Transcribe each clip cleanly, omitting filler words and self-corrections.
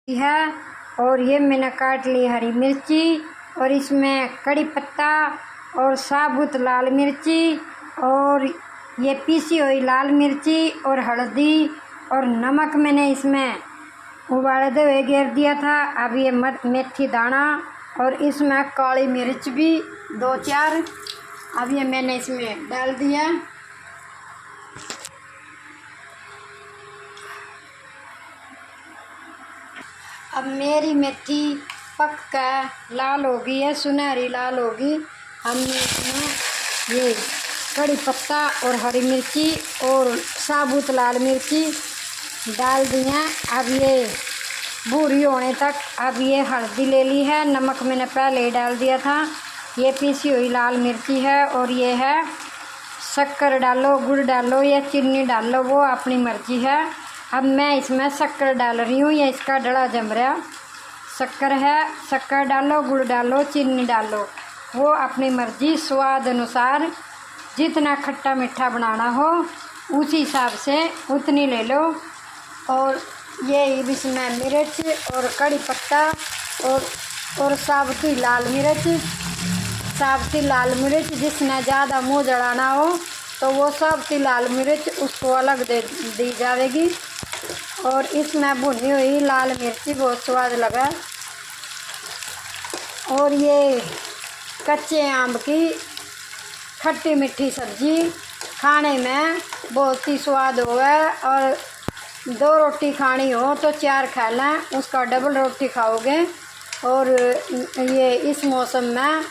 है। और ये मैंने काट ली हरी मिर्ची और इसमें कड़ी पत्ता और साबुत लाल मिर्ची और ये पीसी हुई लाल मिर्ची और हल्दी और नमक मैंने इसमें उबालते हुए घेर दिया था। अब ये मेथी दाना और इसमें काली मिर्च भी 2-4 अब ये मैंने इसमें डाल दिया। अब मेरी मेथी पक कर लाल होगी है, सुनहरी लाल होगी। हमने इसमें ये कड़ी पत्ता और हरी मिर्ची और साबुत लाल मिर्ची डाल दी हैं। अब ये भूरी होने तक अब ये हल्दी ले ली है, नमक मैंने पहले ही डाल दिया था। ये पीसी हुई लाल मिर्ची है और ये है शक्कर डालो, गुड़ डालो या चीनी डालो, वो अपनी मर्ज़ी है। अब मैं इसमें शक्कर डाल रही हूँ, ये इसका डला जम रहा शक्कर है। शक्कर डालो, गुड़ डालो, चीनी डालो, वो अपनी मर्ज़ी स्वाद अनुसार जितना खट्टा मीठा बनाना हो उसी हिसाब से उतनी ले लो। और ये इसमें मिर्च और कड़ी पत्ता और साबुती लाल मिर्च जिसने ज़्यादा मुँह जलाना हो तो वो साबुती लाल मिर्च उसको अलग दे दी जाएगी। और इसमें भुनी हुई लाल मिर्ची बहुत स्वाद लगा। और ये कच्चे आम की खट्टी मीठी सब्ज़ी खाने में बहुत ही स्वाद होगा। और 2 रोटी खानी हो तो 4 खा लें, उसका डबल रोटी खाओगे। और ये इस मौसम में,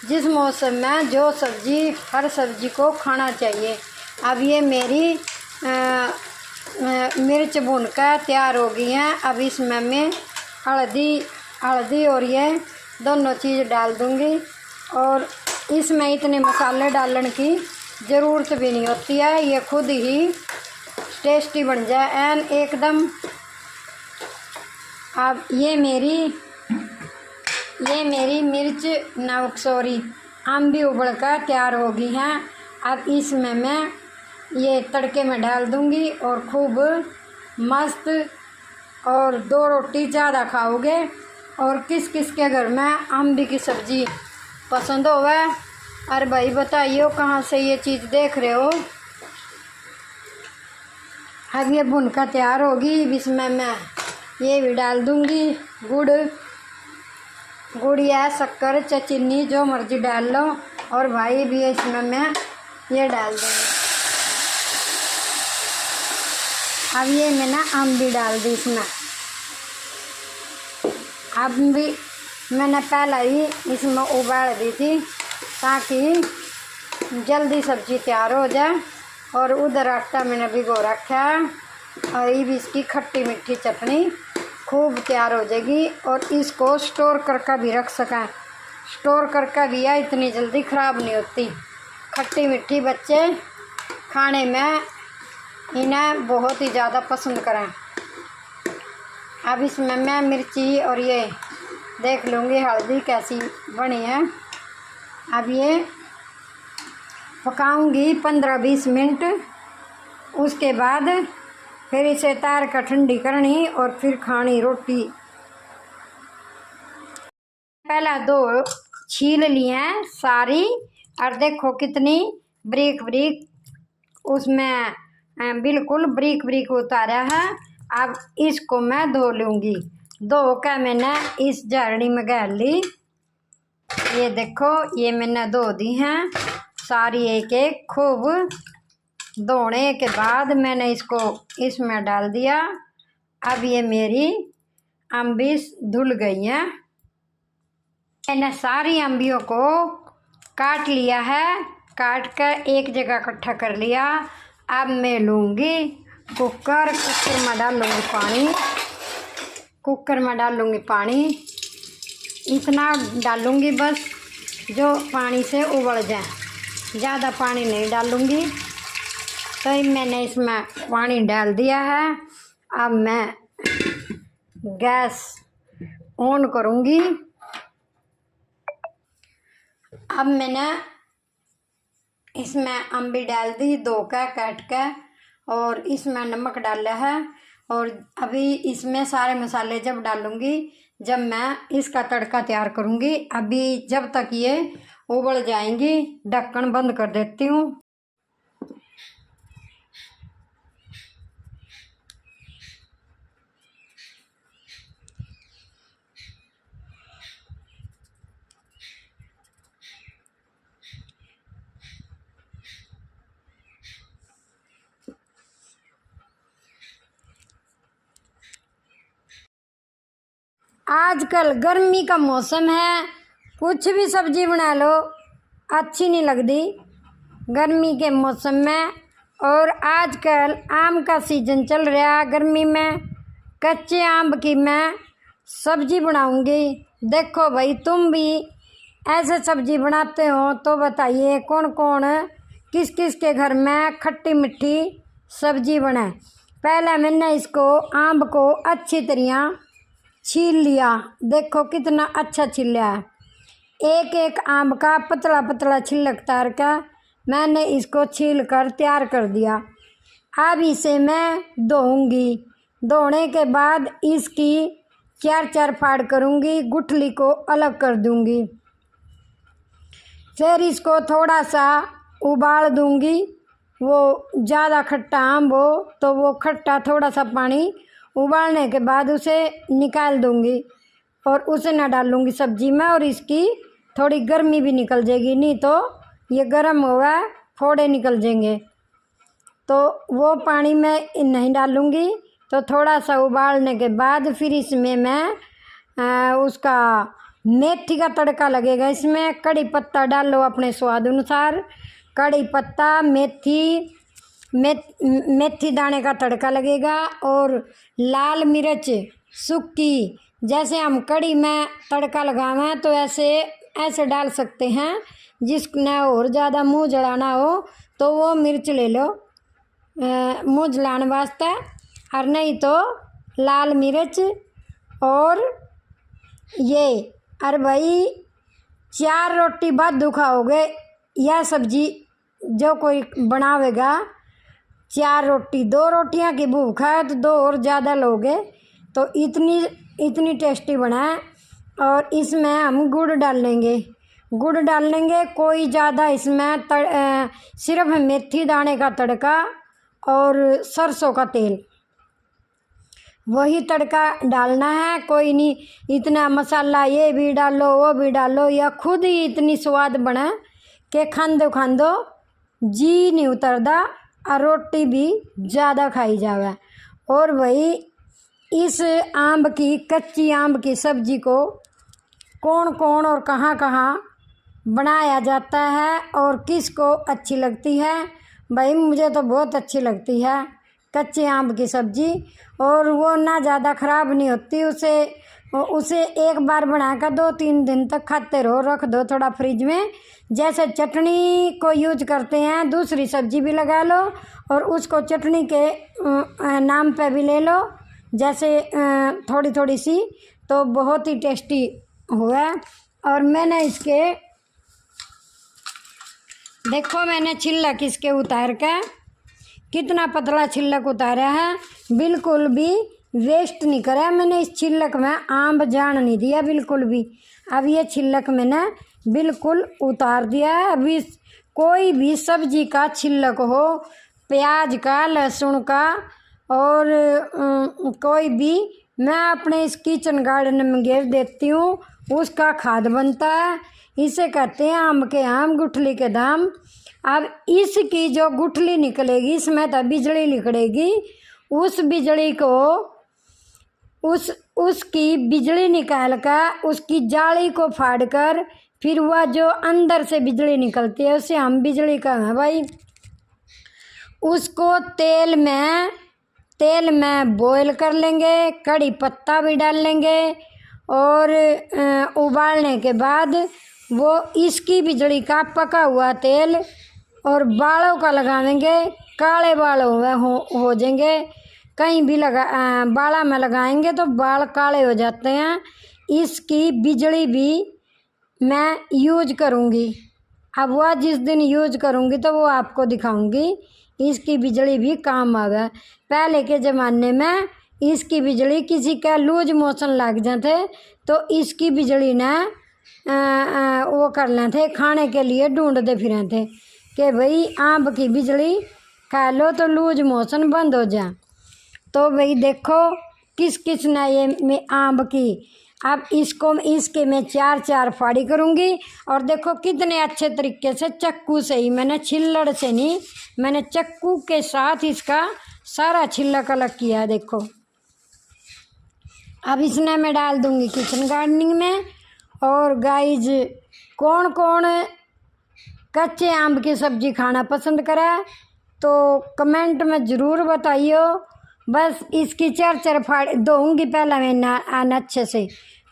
जिस मौसम में जो सब्ज़ी हर सब्ज़ी को खाना चाहिए। अब ये मेरी मिर्च भूनकर तैयार हो गई हैं। अब इसमें मैं हल्दी और ये दोनों चीज़ डाल दूँगी। और इसमें इतने मसाले डालने की ज़रूरत भी नहीं होती है, ये खुद ही टेस्टी बन जाए एन एकदम। अब ये मेरी मिर्च आम भी उबल कर तैयार हो गई हैं। अब इसमें मैं ये तड़के में डाल दूँगी और खूब मस्त। और 2 रोटी ज़्यादा खाओगे। और किस किस के घर में अम्बी की सब्ज़ी पसंद होवे? अरे भाई बताइए कहाँ से ये चीज़ देख रहे हो। अब ये भुनकर तैयार होगी, इसमें मैं ये भी डाल दूँगी गुड़ या शक्कर या चीनी जो मर्ज़ी डाल लो। और भाई भी इसमें मैं ये डाल दूँगी। अब ये मैंने अम्बी डाल दी इसमें। अम्बी मैंने पहले ही इसमें उबाल दी थी ताकि जल्दी सब्ज़ी तैयार हो जाए। और उधर आटा मैंने भिगो रखा है। और ये भी इसकी खट्टी मीठी चटनी खूब तैयार हो जाएगी। और इसको स्टोर करके भी रख सकें, स्टोर करके भी है, इतनी जल्दी ख़राब नहीं होती। खट्टी मीठी बच्चे खाने में इन्हें बहुत ही ज़्यादा पसंद करें। अब इसमें मैं मिर्ची और ये देख लूँगी हल्दी कैसी बनी है। अब ये पकाऊंगी 15-20 मिनट। उसके बाद फिर इसे तार कर ठंडी करनी और फिर खानी रोटी। पहला 2 छील लिए हैं सारी और देखो कितनी ब्रीक ब्रीक उसमें बिल्कुल ब्रीक ब्रीक उतारा है। अब इसको मैं धो लूँगी। धो कर मैंने इस झाड़ी में गाल ली। ये देखो ये मैंने धो दी हैं सारी एक एक। खूब धोने के बाद मैंने इसको इसमें डाल दिया। अब ये मेरी अम्बी धुल गई हैं। मैंने सारी अम्बियों को काट लिया है, काट कर एक जगह इकट्ठा कर लिया। अब मैं लूँगी कुकर में डालूँगी पानी। इतना डालूँगी बस जो पानी से उबल जाए, ज़्यादा पानी नहीं डालूँगी। तो मैंने इसमें पानी डाल दिया है। अब मैं गैस ऑन करूँगी। अब मैंने इसमें अम्बी डाल दी, 2 का काट कर, और इसमें नमक डाला है और अभी इसमें सारे मसाले जब डालूँगी, जब मैं इसका तड़का तैयार करूँगी। अभी जब तक ये उबल जाएंगी ढक्कन बंद कर देती हूँ। आजकल गर्मी का मौसम है, कुछ भी सब्जी बना लो अच्छी नहीं लगती गर्मी के मौसम में। और आजकल आम का सीज़न चल रहा है, गर्मी में कच्चे आम की मैं सब्जी बनाऊंगी। देखो भाई, तुम भी ऐसे सब्जी बनाते हो तो बताइए कौन कौन किस किस के घर में खट्टी मीठी सब्जी बनाए। पहले मैंने इसको आम को अच्छी तरह छील लिया, देखो कितना अच्छा छिला है। एक एक आम का पतला पतला छिलक तार का मैंने इसको छील कर तैयार कर दिया। अब इसे मैं धोऊंगी। धोने के बाद इसकी 4-4 फाड़ करूंगी, गुठली को अलग कर दूंगी। फिर इसको थोड़ा सा उबाल दूंगी। वो ज़्यादा खट्टा आम हो तो वो खट्टा थोड़ा सा पानी उबालने के बाद उसे निकाल दूंगी और उसे ना डालूंगी सब्जी में, और इसकी थोड़ी गर्मी भी निकल जाएगी, नहीं तो ये गर्म हुआ फोड़े निकल जाएंगे। तो वो पानी में नहीं डालूंगी। तो थोड़ा सा उबालने के बाद फिर इसमें मैं उसका मेथी का तड़का लगेगा। इसमें कड़ी पत्ता डालो अपने स्वाद अनुसार, कड़ी पत्ता मेथी दाने का तड़का लगेगा, और लाल मिर्च सूखी, जैसे हम कड़ी में तड़का लगावें तो ऐसे डाल सकते हैं। जिसने और ज़्यादा मुँह जलाना हो तो वो मिर्च ले लो मुँह जलाने वास्ते, और नहीं तो लाल मिर्च। और ये अरे भाई 4 रोटी बाद दुखाओगे यह सब्जी जो कोई बनावेगा। 4 रोटी, 2 रोटियां की भूख है तो 2 और ज़्यादा लोगे तो इतनी टेस्टी बनाए। और इसमें हम गुड़ डालेंगे, कोई ज़्यादा इसमें सिर्फ मेथी दाने का तड़का और सरसों का तेल, वही तड़का डालना है। कोई नहीं इतना मसाला ये भी डालो वो भी डालो, या खुद ही इतनी स्वाद बने कि खांदो जी नहीं उतरदा और रोटी भी ज़्यादा खाई जावे। और वही इस कच्ची आम की सब्जी को कौन कौन और कहाँ कहाँ बनाया जाता है और किसको अच्छी लगती है। भाई मुझे तो बहुत अच्छी लगती है कच्चे आम की सब्जी, और वो ना ज़्यादा ख़राब नहीं होती। उसे एक बार बनाकर 2-3 दिन तक खाते रहो, रख दो थोड़ा फ्रिज में। जैसे चटनी को यूज करते हैं, दूसरी सब्जी भी लगा लो और उसको चटनी के नाम पे भी ले लो, जैसे थोड़ी थोड़ी सी, तो बहुत ही टेस्टी हुआ। और मैंने मैंने छिलक इसके उतार के कितना पतला छिलक उतारा है, बिल्कुल भी वेस्ट नहीं करा मैंने। इस छिलक में आम जान नहीं दिया बिल्कुल भी। अब ये छिलक मैंने बिल्कुल उतार दिया है। अभी कोई भी सब्जी का छिलक हो, प्याज का, लहसुन का, और कोई भी, मैं अपने इस किचन गार्डन में घेर देती हूँ, उसका खाद बनता है। इसे कहते हैं आम के आम, गुठली के दाम। अब इसकी जो गुठली निकलेगी इसमें तो बिजली निकलेगी, उस बिजली को उसकी बिजली निकाल कर उसकी जाली को फाड़ कर फिर वह जो अंदर से बिजली निकलती है उसे हम बिजली कहते हैं भाई। उसको तेल में बॉईल कर लेंगे, कड़ी पत्ता भी डाल लेंगे, और उबालने के बाद वो इसकी बिजली का पका हुआ तेल और बालों का लगाएंगे। काले बाल हो जाएंगे, कहीं भी बाला में लगाएंगे तो बाल काले हो जाते हैं। इसकी बिजली भी मैं यूज करूँगी। अब वह जिस दिन यूज करूँगी तो वो आपको दिखाऊँगी। इसकी बिजली भी काम आ गया। पहले के ज़माने में इसकी बिजली किसी का लूज मोशन लग जाते तो इसकी बिजली ने वो कर लेते, खाने के लिए ढूंढते फिर थे कि भाई आम की बिजली खा लो तो लूज मोशन बंद हो जाए। तो भाई देखो किस किस ने ये आम की, अब इसको इसके मैं 4 फाड़ी करूँगी। और देखो कितने अच्छे तरीके से चक्कू से ही, मैंने छिल्लड़ से नहीं, मैंने चक्कू के साथ इसका सारा छिलक अलग किया। देखो अब इसने मैं डाल दूँगी किचन गार्डनिंग में। और गाइज कौन कौन कच्चे आम की सब्ज़ी खाना पसंद करे तो कमेंट में ज़रूर बताइयो। बस इसकी 4 फाड़ी धोऊँगी पहले मैं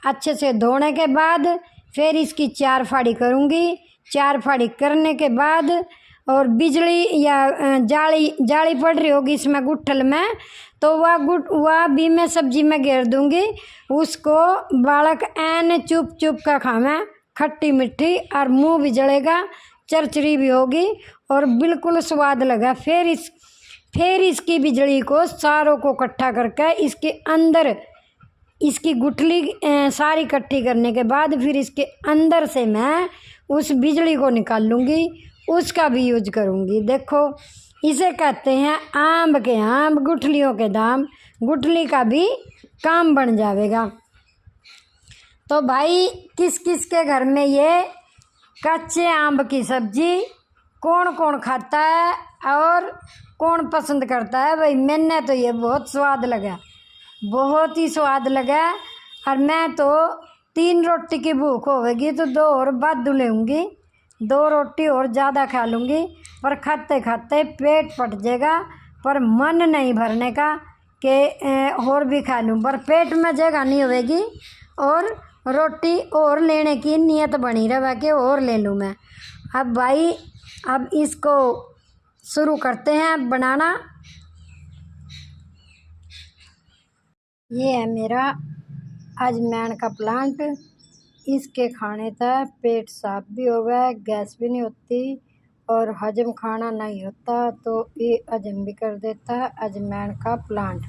अच्छे से धोने के बाद फिर इसकी 4 फाड़ी करूँगी। 4 फाड़ी करने के बाद और बिजली या जाली पड़ रही होगी इसमें गुठल में, तो वह भी मैं सब्जी में घेर दूँगी। उसको बालक ऐन चुप चुप का खावे, खट्टी मिट्टी और मुंह भी जलेगा, चरचरी भी होगी और बिल्कुल स्वाद लगा। फिर इसकी बिजली को सारों को इकट्ठा करके इसके अंदर इसकी गुठली सारी इकट्ठी करने के बाद फिर इसके अंदर से मैं उस बिजली को निकाल लूँगी, उसका भी यूज करूँगी। देखो इसे कहते हैं आम के आम गुठलियों के दाम, गुठली का भी काम बन जाएगा। तो भाई किस किस के घर में ये कच्चे आम की सब्जी कौन कौन खाता है और कौन पसंद करता है? भाई मैंने तो ये बहुत स्वाद लगा, बहुत ही स्वाद लगा। और मैं तो 3 रोटी की भूख होगी तो 2 और बाद लेंगी, 2 रोटी और ज़्यादा खा लूँगी। पर खाते खाते पेट फट जाएगा, पर मन नहीं भरने का कि और भी खा लूँ, पर पेट में जगह नहीं होगी और रोटी और लेने की नीयत बनी रहे कि और ले लूँ मैं। अब भाई अब इसको शुरू करते हैं बनाना। ये है मेरा अजवाइन का प्लांट, इसके खाने तक पेट साफ भी होगा, गैस भी नहीं होती और हजम खाना नहीं होता, तो ये हजम भी कर देता है। अजवाइन का प्लांट,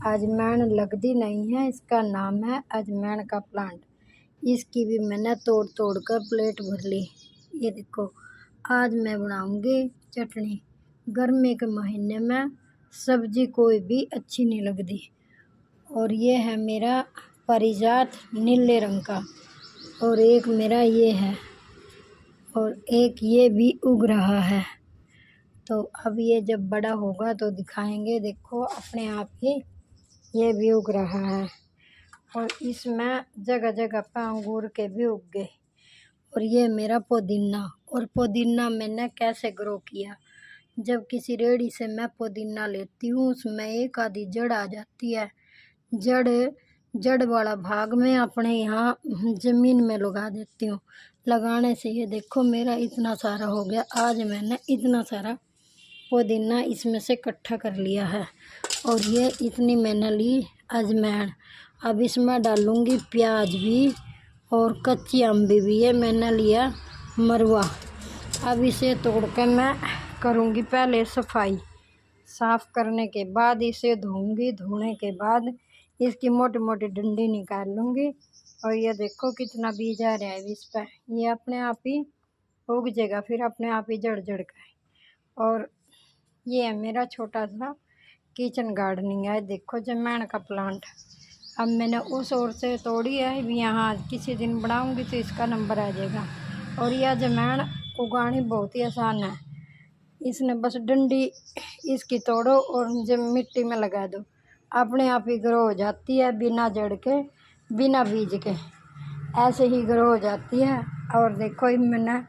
अजवाइन लगती नहीं है, इसका नाम है अजवाइन का प्लांट। इसकी भी मैंने तोड़ तोड़ कर प्लेट भर ली। ये देखो आज मैं बनाऊंगी चटनी। गर्मी के महीने में सब्जी कोई भी अच्छी नहीं लगती। और ये है मेरा पारिजात नीले रंग का, और एक मेरा ये है, और एक ये भी उग रहा है। तो अब ये जब बड़ा होगा तो दिखाएंगे। देखो अपने आप ही ये भी उग रहा है और इसमें जगह जगह पर अंगूर के भी उग गए। और ये मेरा पुदीना, और पुदीना मैंने कैसे ग्रो किया, जब किसी रेड़ी से मैं पुदीना लेती हूँ उसमें एक आधी जड़ आ जाती है। जड़ वाला भाग में अपने यहाँ ज़मीन में लगा देती हूँ। लगाने से ये देखो मेरा इतना सारा हो गया। आज मैंने इतना सारा पुदीना इसमें से इकट्ठा कर लिया है। और ये इतनी मैंने ली अजवाइन। अब इसमें डालूँगी प्याज भी और कच्ची अम्बी भी। ये मैंने लिया मरुआ। अब इसे तोड़ कर मैं करूँगी पहले सफाई। साफ़ करने के बाद इसे धोऊँगी, धोने के बाद इसकी मोटी मोटी डंडी निकाल लूँगी। और ये देखो कितना बीज आ रहा है इस पर, ये अपने आप ही उग जाएगा, फिर अपने आप ही जड़ का। और ये है मेरा छोटा सा किचन गार्डनिंग है। देखो अजवाइन का प्लांट अब मैंने उस ओर से तोड़ी है, भी यहाँ किसी दिन बनाऊँगी तो इसका नंबर आ जाएगा। और यह अजवाइन उगानी बहुत ही आसान है। इसने बस डंडी इसकी तोड़ो और जब मिट्टी में लगा दो, अपने आप ही ग्रो हो जाती है, बिना जड़ के बिना बीज के ऐसे ही ग्रो हो जाती है। और देखो ये मैंने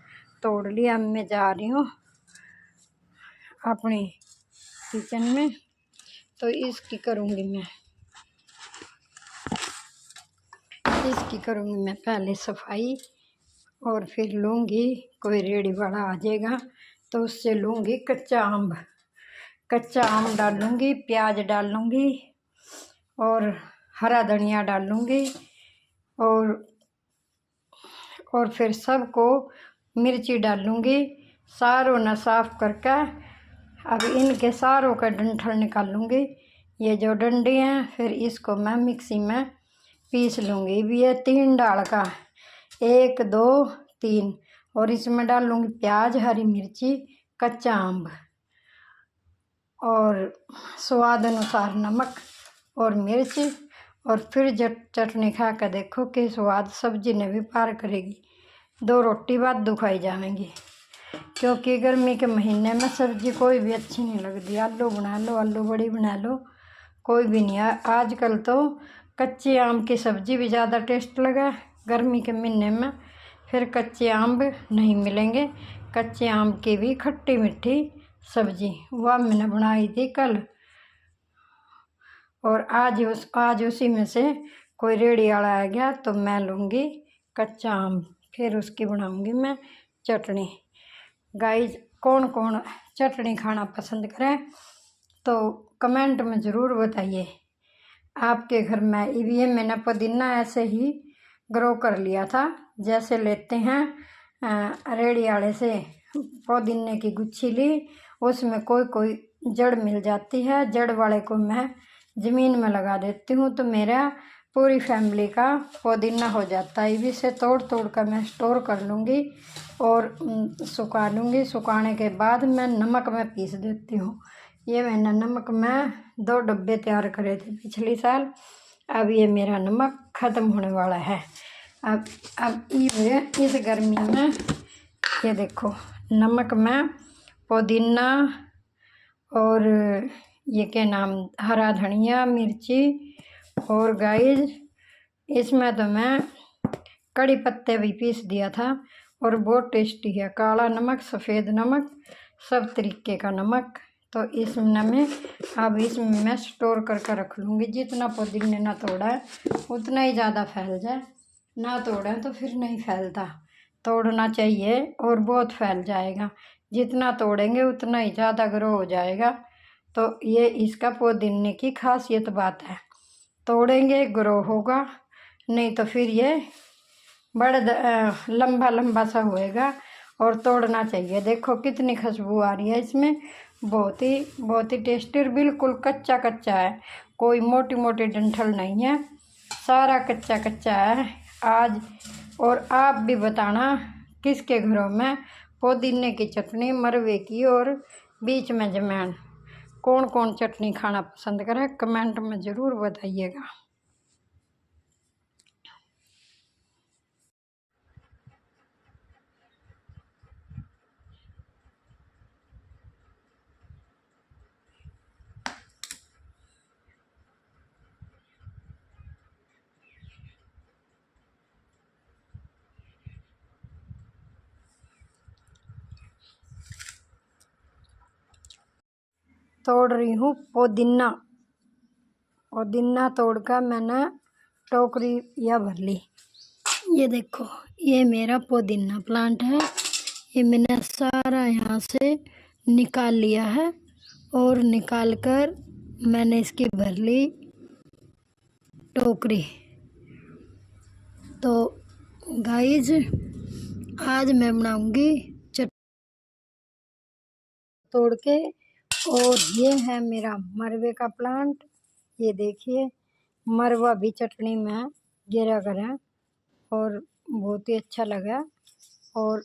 तोड़ लिया। मैं जा रही हूँ अपनी किचन में, तो इसकी करूँगी मैं पहले सफाई, और फिर लूँगी कोई रेडी वाला आ जाएगा तो उससे लूँगी कच्चा आम डालूँगी, प्याज डालूँगी और हरा धनिया डालूँगी और फिर सबको मिर्ची डालूँगी। सारों न साफ़ करके अब इनके सारों का डंठल निकालूँगी। ये जो डंडी हैं, फिर इसको मैं मिक्सी में पीस लूँगी। ये 3 डाल का, 1 2 3, और इसमें डाल लूँगी प्याज, हरी मिर्ची, कच्चा आम और स्वाद अनुसार नमक और मिर्च। और फिर चटनी खा कर देखो कि स्वाद सब्जी ने भी पार करेगी। 2 रोटी बाद दुखाई जाएंगी, क्योंकि गर्मी के महीने में सब्जी कोई भी अच्छी नहीं लगती। आलू बना लो, आलू बड़ी बना लो, कोई भी नहीं। आजकल तो कच्चे आम की सब्जी भी ज़्यादा टेस्ट लगा गर्मी के महीने में। फिर कच्चे आम नहीं मिलेंगे, कच्चे आम की भी खट्टी मीठी सब्जी वह मैंने बनाई थी कल। और आज उसी में से कोई रेडी वाला आ गया तो मैं लूँगी कच्चा आम, फिर उसकी बनाऊँगी मैं चटनी। गाइस, कौन कौन चटनी खाना पसंद करें तो कमेंट में ज़रूर बताइए। आपके घर में ये मैंने पुदीना ऐसे ही ग्रो कर लिया था, जैसे लेते हैं रेडी वाले से। पुदीने की गुच्छी ली, उसमें कोई जड़ मिल जाती है, जड़ वाले को मैं ज़मीन में लगा देती हूँ तो मेरा पूरी फैमिली का पुदीना हो जाता है। इसे तोड़ कर मैं स्टोर कर लूँगी और सुखा लूँगी। सुखाने के बाद मैं नमक में पीस देती हूँ। ये मैंने नमक में 2 डब्बे तैयार करे थे पिछले साल। अब ये मेरा नमक ख़त्म होने वाला है। अब ये इस गर्मी में ये देखो नमक में पुदीना और ये क्या नाम, हरा धनिया, मिर्ची, और गाइस इसमें तो मैं कड़ी पत्ते भी पीस दिया था और बहुत टेस्टी है। काला नमक, सफ़ेद नमक, सब तरीके का नमक। तो इसमें मैं स्टोर करके रख लूँगी। जितना पुदीने ना तोड़ा है उतना ही ज़्यादा फैल जाए, ना तोड़ें तो फिर नहीं फैलता। तोड़ना चाहिए और बहुत फैल जाएगा। जितना तोड़ेंगे उतना ही ज़्यादा ग्रो हो जाएगा। तो ये इसका पुदीने की खासियत बात है। तोड़ेंगे ग्रो होगा, नहीं तो फिर ये लंबा लंबा सा होएगा। और तोड़ना चाहिए। देखो कितनी खुशबू आ रही है इसमें, बहुत ही टेस्टी और बिल्कुल कच्चा कच्चा है, कोई मोटी मोटी डंठल नहीं है, सारा कच्चा कच्चा है आज। और आप भी बताना किसके घरों में पुदीने की चटनी, मरवे की और बीच में जमैन, कौन कौन चटनी खाना पसंद करे, कमेंट में ज़रूर बताइएगा। तोड़ रही हूँ पुदीना। तोड़कर मैंने टोकरी या भर ली। ये देखो ये मेरा पुदीना प्लांट है। ये मैंने सारा यहाँ से निकाल लिया है और निकाल कर मैंने इसकी भर ली टोकरी। तो गाइज आज मैं बनाऊंगी तोड़ के। और ये है मेरा मरवे का प्लांट। ये देखिए मरवा भी चटनी में गिरा करें और बहुत ही अच्छा लगा। और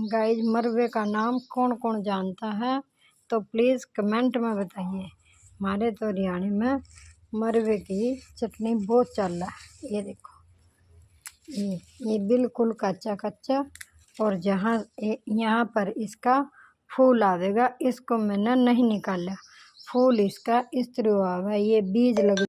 गाइज मरवे का नाम कौन कौन जानता है तो प्लीज़ कमेंट में बताइए। हमारे तो हरियाणा में मरवे की चटनी बहुत चल रहा है। ये देखो ये बिल्कुल कच्चा कच्चा, और यहाँ पर इसका फूल आवेगा, इसको मैंने नहीं निकाला, फूल इसका इस तरह हुआ है। ये बीज लग